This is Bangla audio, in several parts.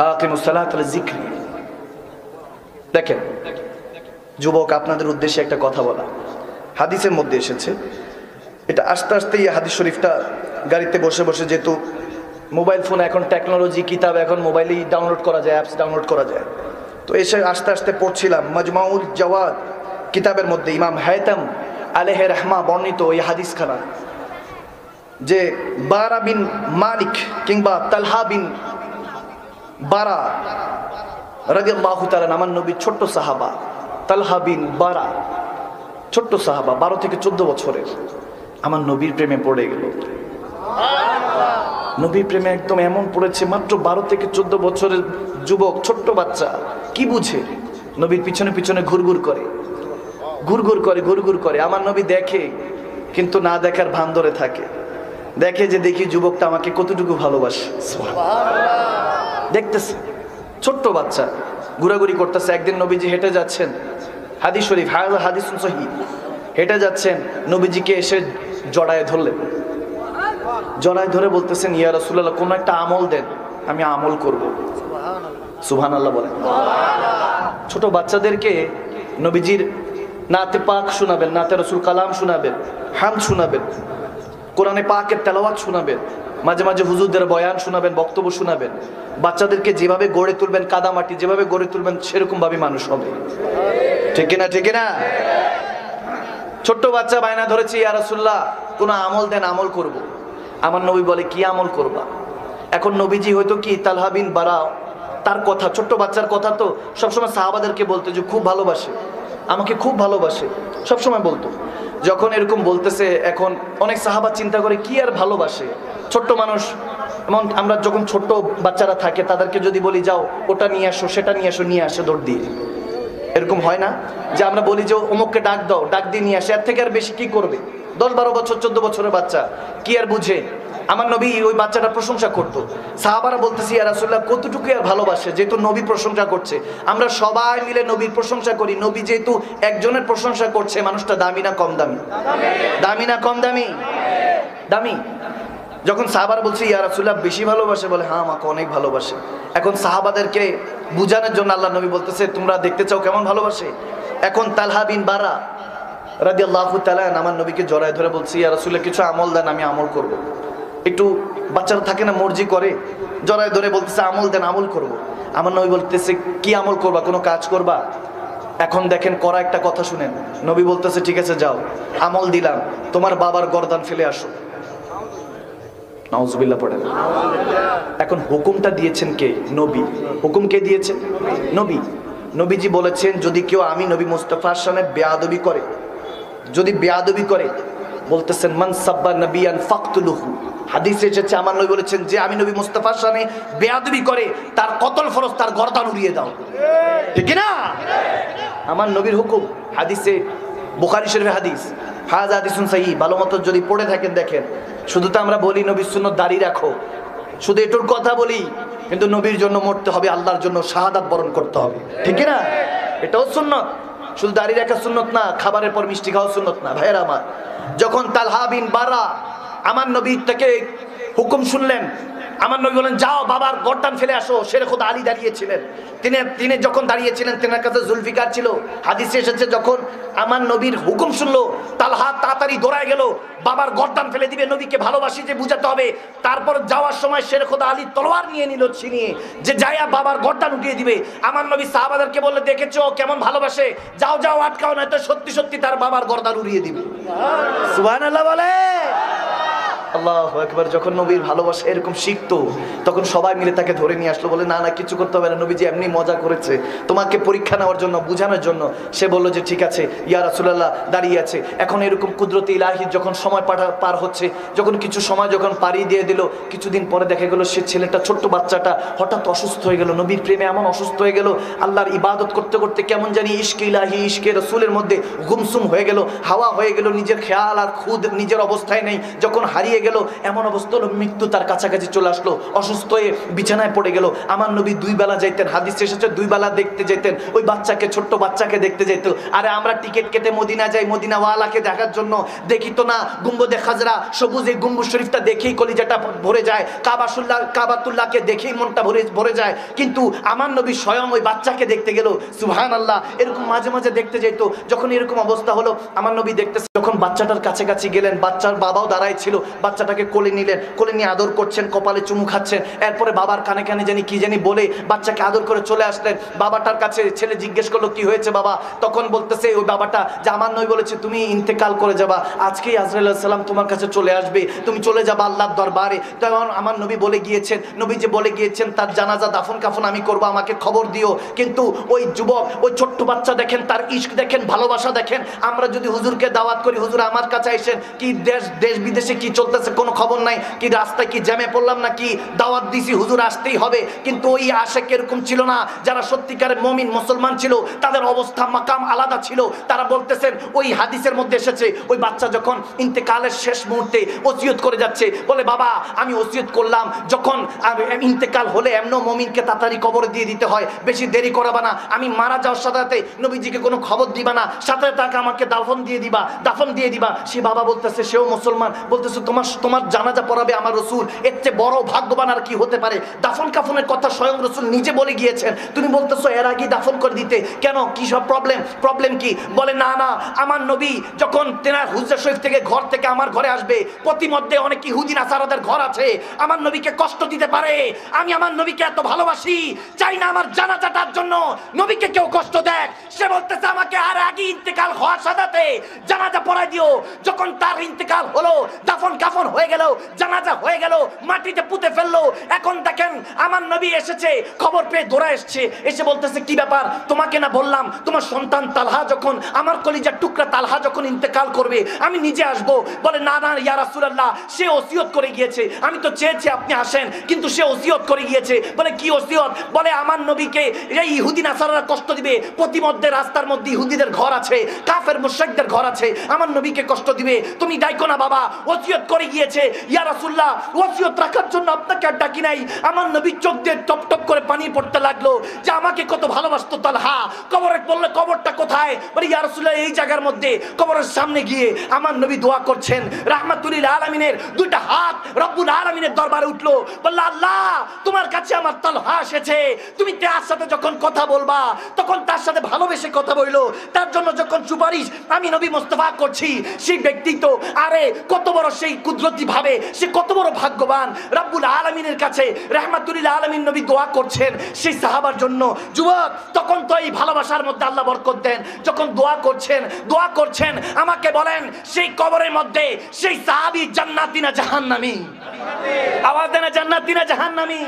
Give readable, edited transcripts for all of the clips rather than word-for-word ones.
আকিমুস সালাতা লিযিকরি। দেখেন যুবক, আপনাদের উদ্দেশ্যে একটা কথা বলা, হাদিসের মধ্যে এসেছে, এটা আস্তে আস্তে এই হাদিস শরীফটা গাড়িতে বসে বসে, যেহেতু মোবাইল ফোন এখন টেকনোলজি, কিতাব এখন মোবাইলেই ডাউনলোড করা যায়, অ্যাপস ডাউনলোড করা যায়, তো এসে আস্তে আস্তে পড়ছিলাম মাজমাউল জাওয়াদ কিতাবের মধ্যে ইমাম হায়তাম আলাইহি রাহমা বর্ণিত এই হাদিসখানা, যে বারা বিন মালিক কিংবা তালহা বিন বারা রাদিয়াল্লাহু তাআলা, আমার নবীর ছোট্ট সাহাবা তালহা বিন বারা, ছোট্ট সাহাবা, 12 থেকে 14 বছরের, আমার নবীর প্রেমে পড়ে গেল। নবীর প্রেমে একদম এমন পড়েছে, মাত্র 12 থেকে 14 বছরের যুবক, ছোট্ট বাচ্চা, কি বুঝে? নবীর পিছনে পিছনে ঘুরঘুর করে, ঘুরঘুর করে, ঘুরঘুর করে। আমার নবী দেখে, কিন্তু না দেখার ভান ধরে থাকে, দেখে যে দেখি যুবকটা আমাকে কতটুকু ভালোবাসে। দেখতেছে ছোট্ট বাচ্চা ঘোরাঘুরি করতেছে। একদিন নবীজি হেঁটে যাচ্ছেন, হাদিস শরীফ, হাদিস সহিহ, হেঁটে যাচ্ছেন, নবীজিকে এসে জড়ায় ধরলেন, জড়ায় ধরে বলতেছেন, ইয়া রাসূলুল্লাহ, কোন একটা আমল দেন, আমি আমল করব। সুবহানাল্লাহ বলেন। ছোট বাচ্চাদেরকে নবীজির নাতে পাক শোনাবেন, নাতে রাসূল কালাম শোনাবেন, হামদ শোনাবেন, কোরআনে পাকের তেলাওয়াত শোনাবেন, মাঝে মাঝে হুজুরদের বয়ান শোনাবেন, বক্তব্য শোনাবেন। বাচ্চাদেরকে যেভাবে গড়ে তুলবেন, কাদামাটি যেভাবে গড়ে তুলবেন, সেরকম ভাবে মানুষ হবে। ঠিক কিনা? ঠিক কিনা? ছোট্ট বাচ্চা বায়না ধরেছে, ইয়া রাসূলুল্লাহ, কোন আমল দেন, আমল করব। আমার নবী বলে, কি আমল করবা? এখন নবীজি হয়তো কি তালহা বিন বারা, তার কথা, ছোট্ট বাচ্চার কথা তো সবসময় সাহাবাদেরকে বলতো যে খুব ভালোবাসে, আমাকে খুব ভালোবাসে, সবসময় বলতো। যখন এরকম বলতেছে, এখন অনেক সাহাবা চিন্তা করে, কি আর ভালোবাসে, ছোট্ট মানুষ। এমন আমরা যখন ছোট্ট বাচ্চারা থাকে, তাদেরকে যদি বলি যাও ওটা নিয়ে আসো, সেটা নিয়ে আসো, নিয়ে আসে দৌড় দিয়ে, এরকম হয় না? যে আমরা বলি যে অমুককে ডাক দাও, ডাক দিয়ে নিয়ে আসে, এর থেকে আর বেশি কি করবে? 10-12 বছর 14 বছরের বাচ্চা কি আর বুঝে? আমার নবী ওই বাচ্চাটার প্রশংসা করতো। সাহাবারা বলতেছি, ইয়া রাসূলুল্লাহ, কতটুকু আর ভালোবাসে, যেহেতু নবী প্রশংসা করছে, আমরা সবাই মিলে নবীর প্রশংসা করি। নবী যেহেতু একজনের প্রশংসা করছে, মানুষটা দামি না কম দামি? দামি না কম দামি? দামি। যখন সাহাবারা বলছে, ইয়া রাসূলুল্লাহ, বেশি ভালোবাসে, বলে হ্যাঁ, আমাকে অনেক ভালোবাসে। এখন সাহাবাদেরকে বুঝানোর জন্য আল্লাহ নবী বলতেছে, তোমরা দেখতে চাও কেমন ভালোবাসে? এখন তালহা বিন বারা রাদিয়াল্লাহু তাআলা আমার নবীকে জড়ায় ধরে বলছে, ইয়া রাসূলুল্লাহ, কিছু আমল দেন, আমি আমল করব। একটু বাচ্চারা থাকে না, মর্জি করে, জড়ায় ধরে বলতেছে, আমল দেন, আমল করব। আমার নবী বলতেছে, কি আমল করবা? কোনো কাজ করবা? এখন দেখেন করা একটা কথা শুনেন, নবী বলতেছে, ঠিক আছে যাও, আমল দিলাম, তোমার বাবার গর্দান ফেলে আসো। নাউজুবিল্লাহ পড়েন। এখন হুকুমটা দিয়েছেন কে? নবী। হুকুম কে দিয়েছেন? নবী। নবীজি বলেছেন, যদি কেউ আমি নবী মুস্তাফার সামনে বেয়াদবি করে, যদি বেয়াদবি করে, বলতেছেন মান সাব্বা নবিয়ান ফাকতুলুহু, হাদিসে এসেছে, আমার নবী বলেছেন, যে আমি নবী মুস্তাফার সামনে বেয়াদবি করে, তার কতল ফরজ, তার গর্দান উড়িয়ে দাও। ঠিক না? আমার নবীর হুকুম, হাদিসে বুখারী শরীফের হাদিস, হাযা হাদিসুন সহিহ, ভালো মতো যদি পড়ে থাকেন দেখেন। শুধু তো আমরা বলি নবীর সুন্নাত দাঁড়িয়ে রাখো, শুধু এটুর কথা বলি, কিন্তু নবীর জন্য মরতে হবে, আল্লাহর জন্য শাহাদাত বরণ করতে হবে। ঠিক না? এটাও সুন্নাত। শুধু দাঁড়িয়ে রাখা সুন্নাত না, খাবারের পর মিষ্টি খাওয়া সুন্নাত না। ভাইয়েরা আমার, যখন তালহা বিন বারা আমার নবীর থেকে হুকুম শুনলেন, আমার নবী বলেন, যাও বাবার গর্দান ফেলে আসো। শেরে খোদা আলী দাঁড়িয়েছিলেন, তিনি যখন দাঁড়িয়েছিলেন, তেনার কাছে জুলফিকার ছিল। হাদিসে এসেছে, যখন আমার নবীর হুকুম শুনলো, তালহা তাড়াতাড়ি দৌড়ায় গেল, বাবার গর্দান ফেলে দিবে, নবীকে ভালোবাসি যে বুঝাতে হবে। তারপর যাওয়ার সময় শেরে খোদা আলী তলোয়ার নিয়ে নিল, ছিনিয়ে, যে যাইয়া বাবার গর্দান উঠিয়ে দিবে। আমার নবী সাহাবাদেরকে বললে, দেখেছো কেমন ভালোবাসে, যাও যাও, আটকাও, না তো সত্যি সত্যি তার বাবার গর্দান উড়িয়ে দিবে। সুবহানাল্লাহ বলে। আল্লাহু আকবার। যখন নবীর ভালোবাসা এরকম শিখতো, তখন সবাই মিলে তাকে ধরে নিয়ে আসলো, বলে না না, কিছু করতে হবে না, নবীজি এমনি মজা করেছে, তোমাকে পরীক্ষা নেওয়ার জন্য, বোঝানোর জন্য। সে বললো যে ঠিক আছে, ইয়া রাসূলুল্লাহ দাঁড়িয়ে আছে। এখন এরকম কুদরতে ইলাহি যখন সময় পার হচ্ছে, যখন কিছু সময় যখন পাড়ি দিয়ে দিল, কিছুদিন পরে দেখা গেল সে ছেলেটা, ছোট্ট বাচ্চাটা হঠাৎ অসুস্থ হয়ে গেল। নবীর প্রেমে এমন অসুস্থ হয়ে গেল, আল্লাহর ইবাদত করতে করতে কেমন জানি ইশকে ইলাহি, ইশকে রাসূলের মধ্যে গুমসুম হয়ে গেল, হাওয়া হয়ে গেল, নিজের খেয়াল আর খুদ নিজের অবস্থায় নেই। যখন হারিয়ে গেল, এমন অবস্থা হলো মৃত্যু তার কাছাকাছি চলে আসলো, অসুস্থ হয়ে বিছানায় পড়ে গেল। আমার নবী 2 বেলা যাইতেন, হাদিস এসেছে 2 বেলা দেখতে যেতেন ওই বাচ্চাকে, ছোট্ট বাচ্চাকে দেখতে যেত। আরে আমরা টিকিট কেটে মদিনা যাই মদিনাওয়ালাকে দেখার জন্য, দেখি তো না গুম্বদে খাজরা সবুজ এই গম্বুজ শরীফটা দেখেই কলিজাটা ভরে যায়, কাবাতুল্লাহকে দেখেই মনটা ভরে যায়। কিন্তু আমার নবী স্বয়ং ওই বাচ্চাকে দেখতে গেল, সুবহানাল্লাহ। এরকম মাঝে মাঝে দেখতে যেত। যখন এরকম অবস্থা হলো আমার নবী দেখতেছে, যখন বাচ্চাটার কাছাকাছি গেলেন, বাচ্চার বাবাও দাঁড়ায় ছিল, বাচ্চাটাকে কোলে নিলেন, কোলে নিয়ে আদর করছেন, কপালে চুমু খাচ্ছেন। এরপরে বাবার কানে কানে জানি কি জানি বলে বাচ্চাকে আদর করে চলে আসলেন বাবাটার কাছে। ছেলে জিজ্ঞেস করলো কি হয়েছে বাবা? তখন বলতেছে ওই বাবাটা যে আমার নবী বলেছে তুমি ইন্তেকাল করে যাবা, আজকেই আজরাইল আলাইহিস সালাম তোমার কাছে চলে আসবে, তুমি চলে যাবা আল্লাহর দরবারে। তখন আমার নবী বলে গিয়েছেন, নবী যে বলে গিয়েছেন তার জানাজা দাফন কাফন আমি করব, আমাকে খবর দিও। কিন্তু ওই যুবক, ওই ছোট্ট বাচ্চা দেখেন, তার ইশক দেখেন, ভালোবাসা দেখেন। আমরা যদি হুজুরকে দাওয়াত করি, হুজুর আমার কাছে এসেন, কি দেশ বিদেশে কি চলতেছে কোনো খবর নাই, কি রাস্তায় কি জ্যামে পড়লাম না, কি দাওয়াত দিছি, হুজুর আসতেই হবে। কিন্তু ওই আশেক এরকম ছিল না, যারা সত্যিকারের মুমিন মুসলমান ছিল তাদের অবস্থা মাকাম আলাদা ছিল। তারা বলতেছেন, ওই হাদিসের মধ্যে এসেছে ওই বাচ্চা যখন ইন্তেকালের শেষ মুহূর্তে ওসিয়ত করে যাচ্ছে, বলে বাবা আমি ওসিয়ত করলাম যখন ইন্তেকাল হলে এমনও মুমিনকে তাড়াতাড়ি কবরে দিয়ে দিতে হয়, বেশি দেরি করাবা না, আমি মারা যাওয়ার সাথে নবীজিকে কোনো খবর দিবা না, সাথে তাকে আমাকে দাফন দিয়ে দিবা। সে বাবা বলতেছে, সেও মুসলমান, বলতেছে তোমার জানাজা পড়াবে আমার রাসূল, এর চেয়ে বড় ভাগ্যবান আর কি হতে পারে? দাফন কাফনের কথা স্বয়ং রাসূল নিজে বলে গিয়েছেন, তুমি বলতেছো এর আগে দাফন করে দিতে কেন? কি সব প্রবলেম কি? বলে না আমার নবী যখন তেনার হুজরা শরীফ থেকে ঘর থেকে আমার ঘরে আসবে, প্রতিমধ্যে অনেক ইহুদি নাসারাদের ঘর আছে, আমার নবীকে কষ্ট দিতে পারে। আমি আমার নবীকে এত ভালোবাসি, চাই না আমার জানাজাটার জন্য নবীকে কেউ কষ্ট দেয়। সে বলতেছে আমাকে আর আগে ইন্তেকাল হওয়ার সাথে জানাজা পড়াই দিও। যখন তার ইন্তেকাল হলো, দাফন কাফন হয়ে গেল, জানাজা হয়ে গেল, মাটিতে পুঁতে ফেললো। এখন দেখেন আমার নবী এসেছে, খবর পেয়ে দৌড়া এসে বলতেছে কি ব্যাপার? তোমাকে না বললাম তোমার সন্তান তালহা যখন, আমার কলিজার টুকরা তালহা যখন ইন্তেকাল করবে আমি নিজে আসবো। বলে না ইয়া রাসূলুল্লাহ, সে ওসিয়ত করে গিয়েছে, আমি তো চেয়েছি আপনি আসেন, কিন্তু সে ওসিয়ত করে গিয়েছে। বলে কি ওসিয়ত? বলে আমার নবীকে এই ইহুদি নাসারারা কষ্ট দিবে, প্রতিমধ্যে রাস্তার মধ্যে ইহুদিদের ঘর আছে, কাফের মুশরিকদের ঘর আছে, আমার নবীকে কষ্ট দিবে। তুমি ডাইকো না বাবা, ওসিয়ত করে গিয়েছে। ইয়া রাসূলুল্লাহ, ওসিয়ত রাখার জন্য আপনাকে আর ডাকি নাই। আমার নবী চোখ দিয়ে টপ টপ করে পানি পড়তে লাগলো যে আমাকে কত ভালোবাসতো তালহা। কবরে বললে কবরটা কোথায়? বলে ইয়া রাসূলুল্লাহ এই জায়গার মধ্যে। কবরের সামনে গিয়ে আমার নবী দোয়া করছেন, রাহমাতুল লিল আলামিনের 2টা হাত রব্বুল আলামিনের দরবারে উঠলো। বলল আল্লাহ তোমার কাছে আমার তালহা এসেছে, তুমি তার সাথে যখন কথা বলবা তখন তার সাথে ভালোবেসে কথা বললো, তার জন্য যখন সুপারিশ আমি নবী মুস্তাফা করছি, সেই ব্যক্তি তো আরে কত বড় সেই কুদরতি ভাবে সে কত বড় ভাগ্যবান। রব্বুল আলামিনের কাছে রাহমাতুল লিল আলামিন নবী দোয়া করছেন সেই সাহাবার জন্য। যুবক তখন তো এই ভালোবাসার মধ্যে আল্লাহ বরকত দেন। যখন দোয়া করছেন আমাকে বলেন সেই কবরের মধ্যে সেই সাহাবী জান্নাতি না জাহান্নামী? आवाज देना जन्नती ना जहन्नमी।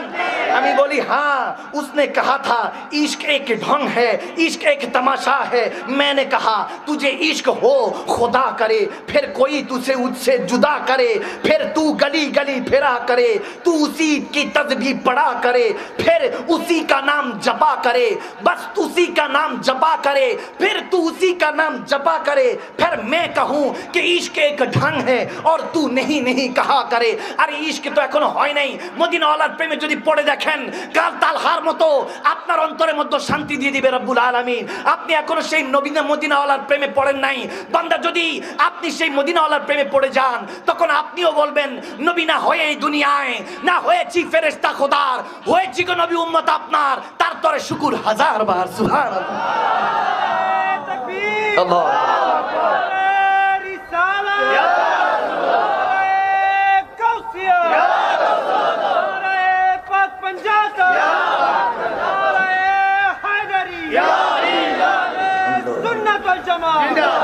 আমি বলি हाँ, उसने कहा था इश्क एक ढंग है, इश्क एक तमाशा है। मैंने कहा तुझे इश्क हो खुदा करे, फिर कोई तुझसे उससे जुदा करे, फिर तू गली गली फिरा करे, तू उसी की तस्बीह पढ़ा करे, फिर उसी का नाम जपा करे, बस उसी का नाम जपा करे, फिर तू उसी का नाम जपा करे, फिर मैं कहूँ कि इश्क एक ढंग है और तू नहीं नहीं कहा करे। अरे इश्क तो এখনো হয় নাই। মদিনাওয়ালার প্রেমে যদি পড়ে দেখেন কাল তালহার মতো আপনার অন্তরের মধ্যে শান্তি দিয়ে দিবে রব্বুল আলামিন। আপনি এখনো সেই মদিনাওয়ালার প্রেমে পড়েন নাই। বান্দা যদি আপনি সেই মদিনাওয়ালার প্রেমে পড়ে যান তখন আপনিও বলবেন নবী না হয়ে এই দুনিয়ায় না হয়েছি ফেরেশতা খোদার, হয়েছি গো নবী উম্মত আপনার, তার তরে শুকুর হাজার বার। সুবহানাল্লাহ, তাকবীর, আল্লাহ सुन्नत वल जमात।